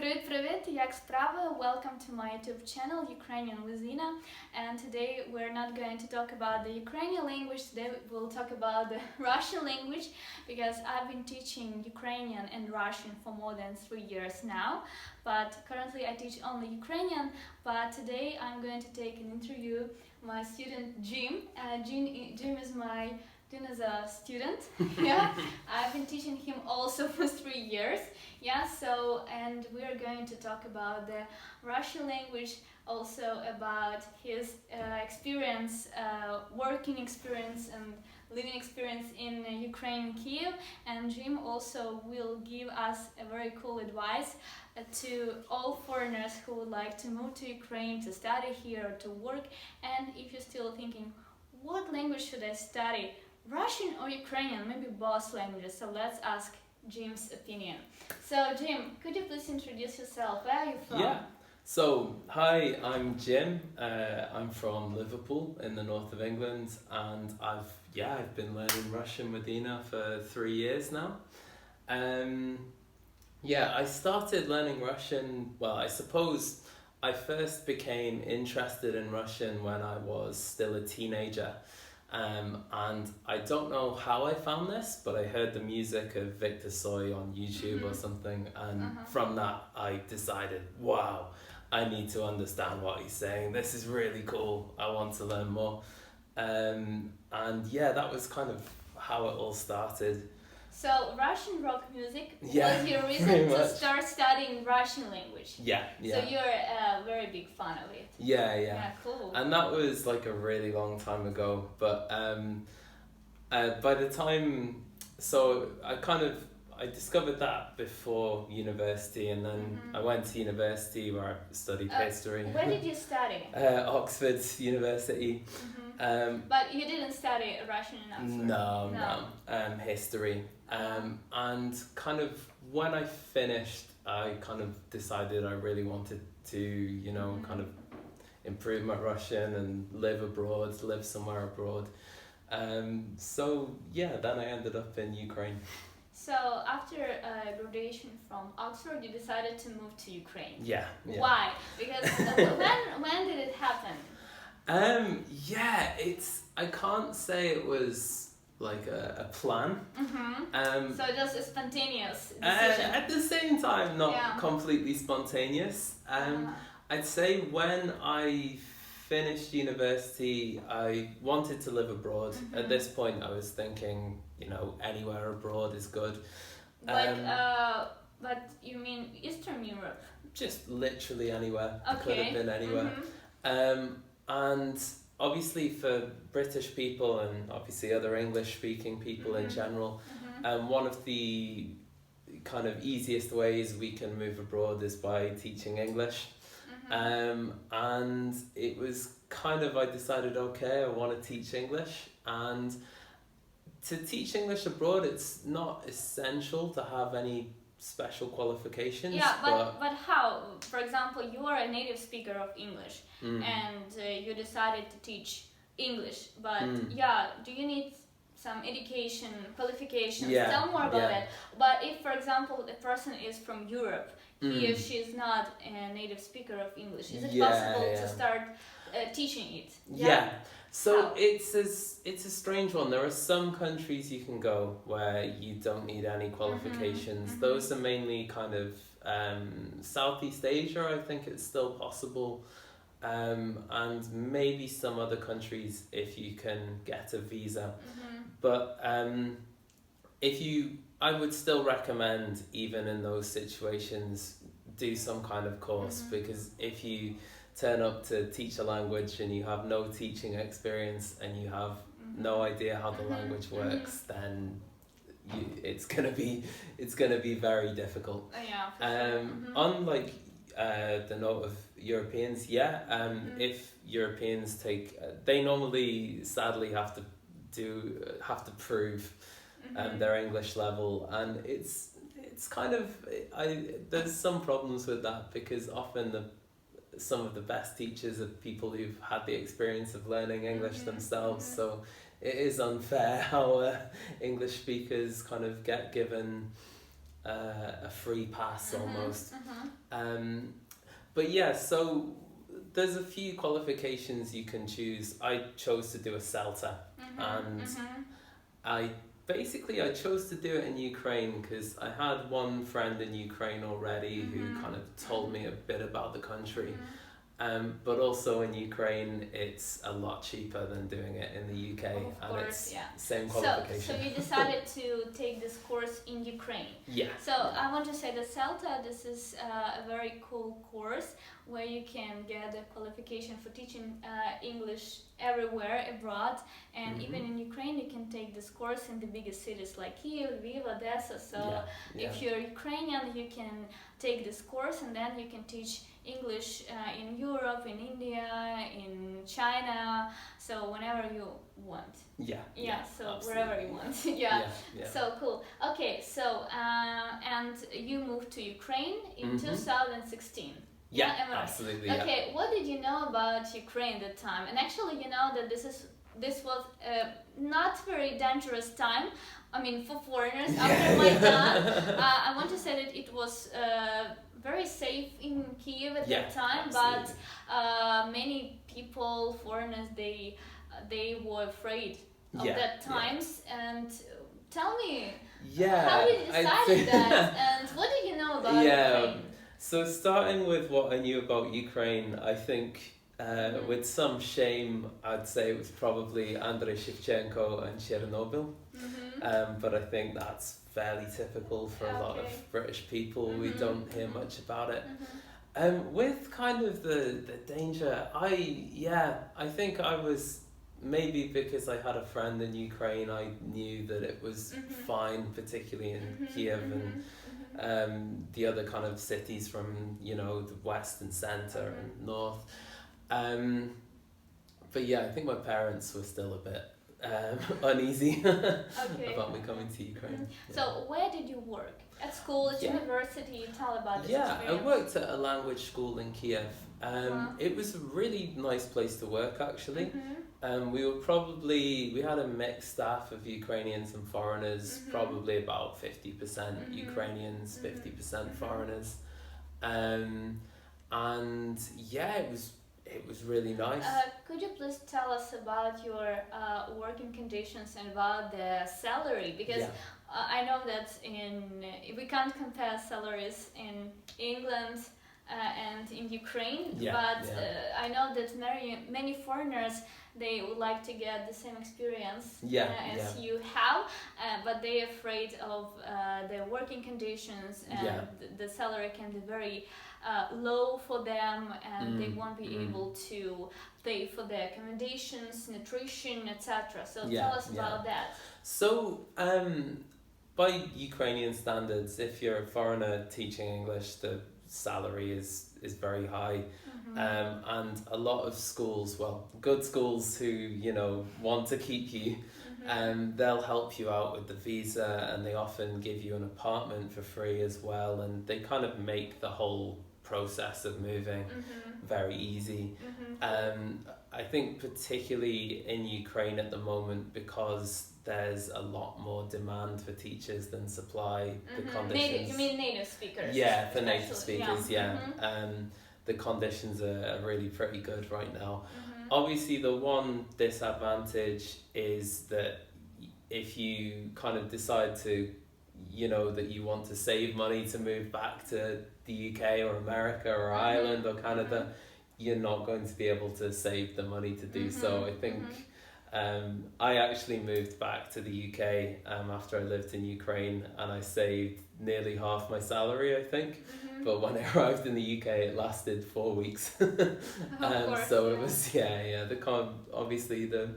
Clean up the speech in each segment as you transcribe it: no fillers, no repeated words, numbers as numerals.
Привіт, як справи? Welcome to my YouTube channel, Ukrainian with Zina. And today we're not going to talk about the Ukrainian language, today we'll talk about the Russian language because I've been teaching Ukrainian and Russian for more than 3 years now. But currently I teach only Ukrainian, but today I'm going to take an interview my student Jim. Jim is a student. Yeah, I've been teaching him also for 3 years. Yeah, and we are going to talk about the Russian language, also about his experience, working experience and living experience in Ukraine, Kyiv. And Jim also will give us a very cool advice to all foreigners who would like to move to Ukraine, to study here, or to work. And if you're still thinking, what language should I study? Russian or Ukrainian? Maybe both languages. So let's ask Jim's opinion. So Jim, could you please introduce yourself? Where are you from? Yeah. So, hi, I'm Jim. I'm from Liverpool in the north of England, and I've been learning Russian with Ina for 3 years now. I started learning Russian, well, I suppose I first became interested in Russian when I was still a teenager. And I don't know how I found this, but I heard the music of Victor Soy on YouTube or something, and from that I decided, wow, I need to understand what he's saying. This is really cool. I want to learn more. That was kind of how it all started. So Russian rock music was your reason to start studying Russian language. Yeah. So you're a very big fan of it. Yeah, cool. And that was like a really long time ago, but by the time, so I discovered that before university, and then I went to university where I studied history. Where did you study? Oxford University. But you didn't study Russian in Oxford? No. History. And kind of when I finished, I kind of decided I really wanted to, kind of improve my Russian and live somewhere abroad. Then I ended up in Ukraine. So after graduation from Oxford, you decided to move to Ukraine. Yeah. Why? Because when did it happen? I can't say it was like a plan. So it was a spontaneous decision. At the same time, not completely spontaneous. I'd say when I finished university, I wanted to live abroad. At this point, I was thinking, anywhere abroad is good. But you mean Eastern Europe? Just literally anywhere. Okay. Could have been anywhere. And obviously for British people and obviously other English-speaking people in general, one of the kind of easiest ways we can move abroad is by teaching English. And it was kind of, I decided, okay, I want to teach English. And to teach English abroad, it's not essential to have any special qualifications. Yeah, but how? For example, you are a native speaker of English and you decided to teach English, but do you need some education, qualifications? Tell more about it. But if, for example, a person is from Europe, he or she is not a native speaker of English, is it possible to start teaching it? So it's a strange one. There are some countries you can go where you don't need any qualifications. Those are mainly kind of Southeast Asia. I think it's still possible, and maybe some other countries if you can get a visa. But I would still recommend, even in those situations, do some kind of course, because if you turn up to teach a language and you have no teaching experience and you have no idea how the language works, then it's gonna be very difficult. Unlike the note of Europeans, if Europeans they normally sadly have to prove their English level, and it's kind of there's some problems with that, because often some of the best teachers are people who've had the experience of learning English themselves, so it is unfair how English speakers kind of get given a free pass almost. But yeah, so there's a few qualifications you can choose. I chose to do a CELTA, and I chose to do it in Ukraine because I had one friend in Ukraine already who kind of told me a bit about the country. But also in Ukraine, it's a lot cheaper than doing it in the UK, and it's same qualification. So you decided to take this course in Ukraine. Yeah. So I want to say that CELTA, this is a very cool course where you can get a qualification for teaching English everywhere abroad, and even in Ukraine you can take this course in the biggest cities like Kyiv, Lviv, Odessa. So if you're Ukrainian, you can take this course, and then you can teach English in Europe, in India, in China, so whenever you want. So absolutely. Wherever you want. So cool. Okay, so and you moved to Ukraine in 2016. Absolutely. Okay, what did you know about Ukraine at the time? And actually, you know that this was not very dangerous time. I mean, for foreigners after Maidan. I want to say that it was very safe in Kyiv at that time, but many people, foreigners, they were afraid of that times. And tell me, how did you decide that, and what did you know about Ukraine? So starting with what I knew about Ukraine, I think with some shame, I'd say it was probably Andrei Shevchenko and Chernobyl. But I think that's fairly typical for a lot of British people. We don't hear much about it. With kind of the danger, I think I was, maybe because I had a friend in Ukraine, I knew that it was fine, particularly in Kyiv and the other kind of cities from, you know, the west and centre and north. But yeah, I think my parents were still a bit uneasy about me coming to Ukraine. So where did you work? At school, at university? Tell about this experience. I worked at a language school in Kyiv. It was a really nice place to work, actually. We had a mixed staff of Ukrainians and foreigners, probably about 50% Ukrainians, 50% foreigners. And yeah, it was really nice. Could you please tell us about your working conditions and about the salary? Because I know that we can't compare salaries in England and in Ukraine, but I know that many foreigners, they would like to get the same experience as you have, but they're afraid of their working conditions, and the salary can be very low for them, and they won't be able to pay for their accommodations, nutrition, etc. So tell us about that. So by Ukrainian standards, if you're a foreigner teaching English, the salary is very high. And a lot of schools, well, good schools who, you know, want to keep you, they'll help you out with the visa, and they often give you an apartment for free as well, and they kind of make the whole process of moving very easy. I think particularly in Ukraine at the moment, because there's a lot more demand for teachers than supply, the conditions... You mean native speakers? Yeah, for native speakers, the conditions are really pretty good right now. Obviously, the one disadvantage is that if you kind of decide to, you know, that you want to save money to move back to the UK or America or Ireland or Canada, you're not going to be able to save the money to do so. I think I actually moved back to the UK after I lived in Ukraine, and I saved nearly half my salary, I think. But when I arrived in the UK, it lasted 4 weeks. So it was, obviously the...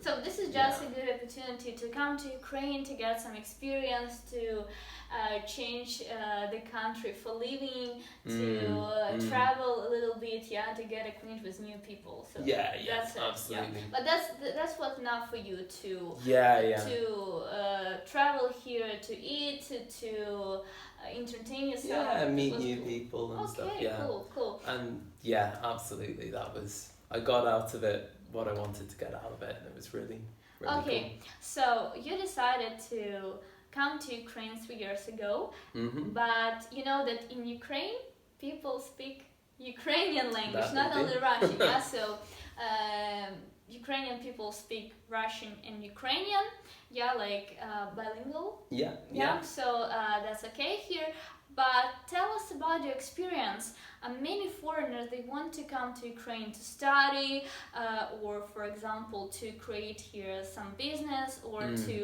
So this is just a good opportunity to come to Ukraine, to get some experience, to change the country for living, to travel a little bit, to get acquainted with new people. So that's absolutely. But that's what's enough for you to travel here, to eat, to entertain yourself. Meet new people and stuff. Cool. And absolutely, I got out of it what I wanted to get out of it, and it was really cool. So you decided to come to Ukraine 3 years ago, but you know that in Ukraine people speak Ukrainian language, not only Russian. Yeah, so Ukrainian people speak Russian and Ukrainian, like bilingual. Yeah. So that's okay here. But tell us about your experience. Many foreigners, they want to come to Ukraine to study, or for example to create here some business, or to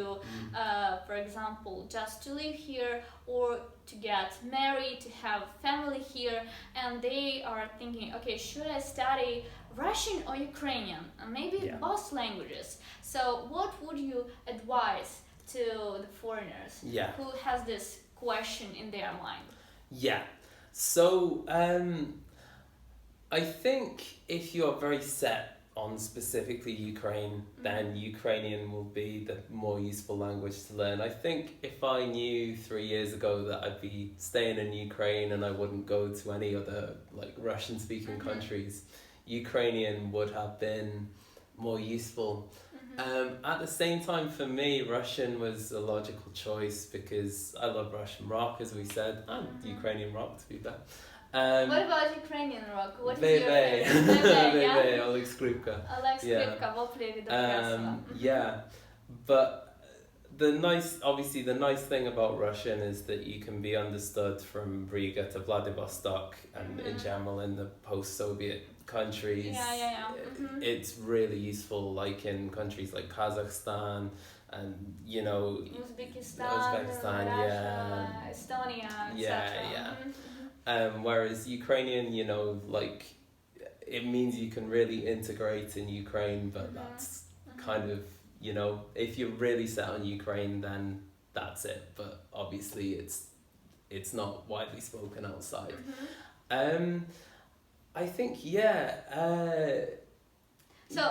for example just to live here, or to get married, to have family here, and they are thinking, okay, should I study Russian or Ukrainian? Maybe both languages. So what would you advise to the foreigners who has this question in their mind? So I think if you're very set on specifically Ukraine, then Ukrainian will be the more useful language to learn. I think if I knew 3 years ago that I'd be staying in Ukraine and I wouldn't go to any other like Russian speaking countries, Ukrainian would have been more useful. At the same time, for me, Russian was a logical choice because I love Russian rock, as we said, and Ukrainian rock, to be fair. What about Ukrainian rock? What is your favorite? Bebe, Oleg Skripka. Oleg Skripka, воплі від Одесова. But the nice thing about Russian is that you can be understood from Riga to Vladivostok and in general in the post-Soviet countries. It's really useful, like in countries like Kazakhstan and Uzbekistan, Russia, Estonia, etc. Whereas Ukrainian, like it means you can really integrate in Ukraine, but that's kind of, if you're really set on Ukraine, then that's it. But obviously it's not widely spoken outside. I think, so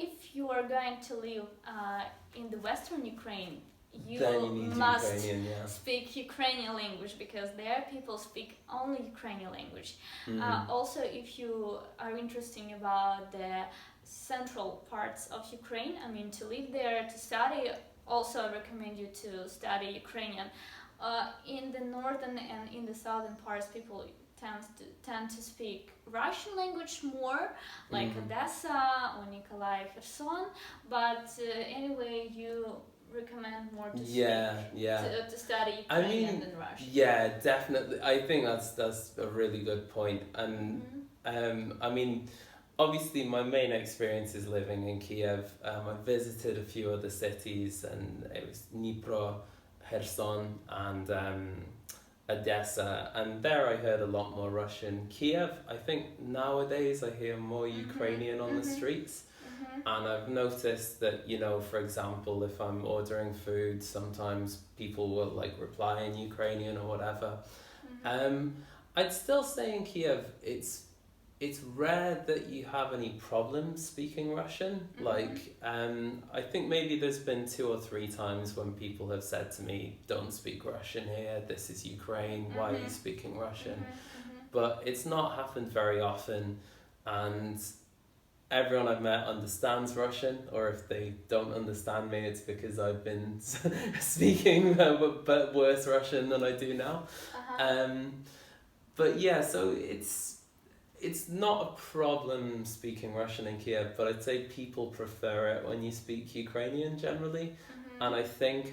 if you are going to live in the Western Ukraine, you must speak Ukrainian language, because there people speak only Ukrainian language. Also, if you are interested about the central parts of Ukraine, to live there, to study, also I recommend you to study Ukrainian. In the northern and in the southern parts, people tend to speak Russian language more, like Odessa or Nikolaev, Kherson, but anyway, you recommend more to to study Ukrainian than Russian. Yeah, definitely. I think that's a really good point. And obviously my main experience is living in Kyiv. I visited a few other cities, and it was Dnipro, Kherson, and Odessa, and there I heard a lot more Russian. Kyiv, I think nowadays I hear more Ukrainian on the streets. And I've noticed that, for example, if I'm ordering food, sometimes people will like reply in Ukrainian or whatever. I'd still say in Kyiv, it's rare that you have any problems speaking Russian. I think maybe there's been 2 or 3 times when people have said to me, don't speak Russian here, this is Ukraine, why are you speaking Russian? But it's not happened very often, and everyone I've met understands Russian, or if they don't understand me, it's because I've been speaking but worse Russian than I do now. But yeah, so it's not a problem speaking Russian in Kyiv, but I'd say people prefer it when you speak Ukrainian generally. And I think,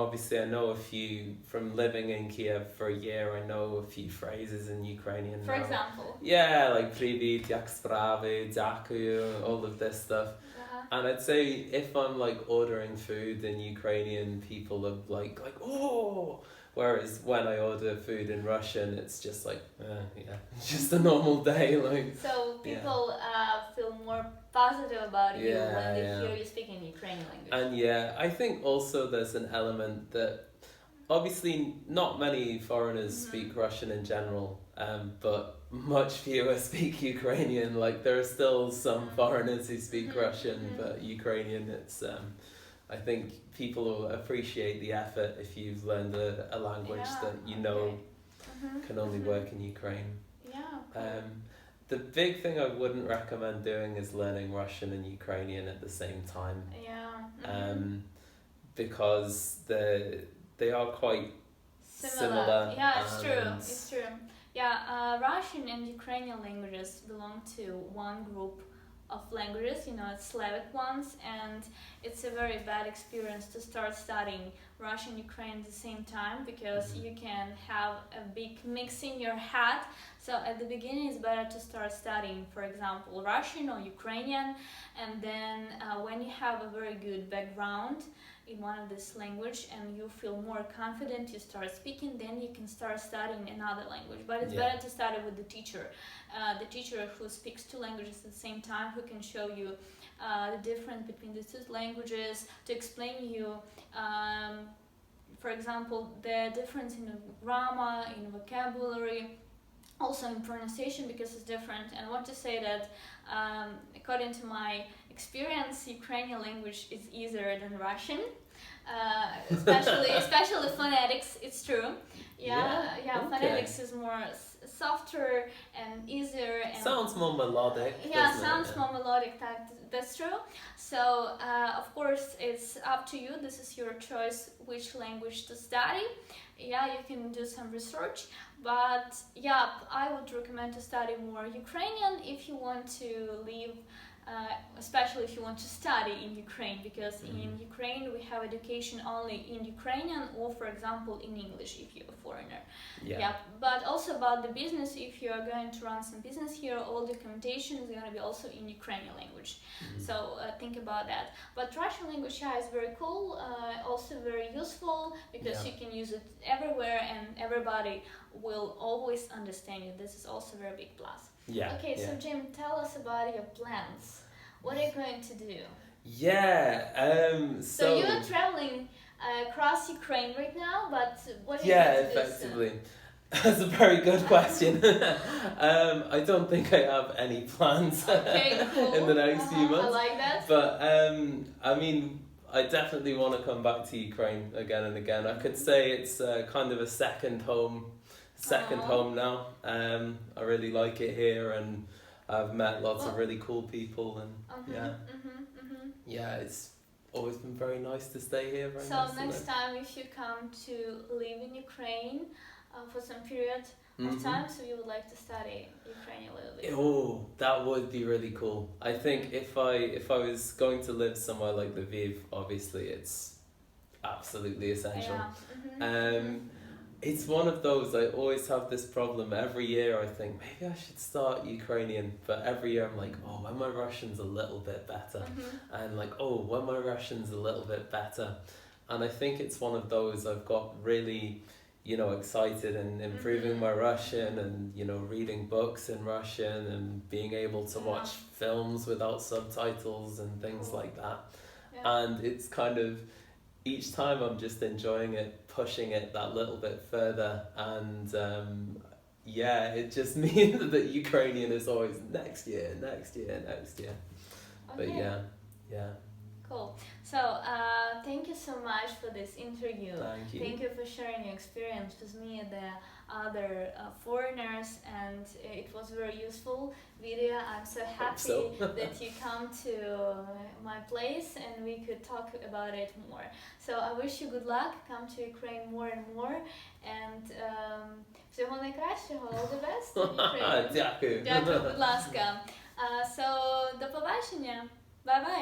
obviously I know a few, from living in Kyiv for a year, I know a few phrases in Ukrainian For now. example? Yeah, like Привіт, як справи, дякую, all of this stuff. And I'd say if I'm like ordering food in Ukrainian, people are like, oh! Whereas when I order food in Russian, it's just like, it's just a normal day. So people feel more positive about you when they hear you speak in Ukrainian language. And I think also there's an element that obviously not many foreigners speak Russian in general, but much fewer speak Ukrainian. Like there are still some foreigners who speak Russian, but Ukrainian, it's I think people will appreciate the effort if you've learned a language that can only work in Ukraine. The big thing I wouldn't recommend doing is learning Russian and Ukrainian at the same time. because they are quite similar. Yeah, it's true. It's true. Yeah, Russian and Ukrainian languages belong to one group of languages, it's Slavic ones, and it's a very bad experience to start studying Russian and Ukrainian at the same time, because you can have a big mix in your head. So at the beginning it's better to start studying, for example, Russian or Ukrainian, and then when you have a very good background in one of this language and you feel more confident, you start speaking, then you can start studying another language. But it's better to study with the teacher who speaks two languages at the same time, who can show you the difference between the two languages, to explain you, for example, the difference in grammar, in vocabulary, also in pronunciation, because it's different. And I want to say that according to my experience, Ukrainian language is easier than Russian, especially phonetics. It's true. Phonetics is more softer and easier. And sounds more melodic. Sounds more melodic. That's true. So of course it's up to you. This is your choice which language to study. You can do some research, but I would recommend to study more Ukrainian if you want to live, especially if you want to study in Ukraine, because in Ukraine we have education only in Ukrainian, or for example in English if you're a foreigner. But also about the business, if you are going to run some business here, all documentation is going to be also in Ukrainian language. So think about that. But Russian language is very cool, also very useful, because you can use it everywhere and everybody will always understand you. This is also a very big plus. So Jim, tell us about your plans. What are you going to do? So you're traveling across Ukraine right now, but what are you going to do effectively. That's a very good question. I don't think I have any plans in the next few months. I like that. But I mean, I definitely want to come back to Ukraine again and again. I could say it's kind of a second home now. I really like it here, and I've met lots of really cool people, and it's always been very nice to stay here. Next time, if you come to live in Ukraine for some period of time, so you would like to study Ukrainian a little bit. Oh, that would be really cool. I think if I was going to live somewhere like Lviv, obviously it's absolutely essential. It's one of those, I always have this problem every year. I think maybe I should start Ukrainian, but every year I'm like, oh, when my Russian's a little bit better, and like, oh, when my Russian's a little bit better. And I think it's one of those, I've got really, excited in improving my Russian, and reading books in Russian, and being able to watch films without subtitles and things like that. And it's kind of, each time I'm just enjoying it, pushing it that little bit further, and it just means that Ukrainian is always next year. But cool. So thank you so much for this interview. Thank you. Thank you for sharing your experience with me and the other foreigners, and it was very useful video. I'm so happy that you come to my place and we could talk about it more. So I wish you good luck. Come to Ukraine more and more, and всього найкращого, all the best in Ukraine. Дякую. Дякую, будь ласка. So до побачення. Bye bye.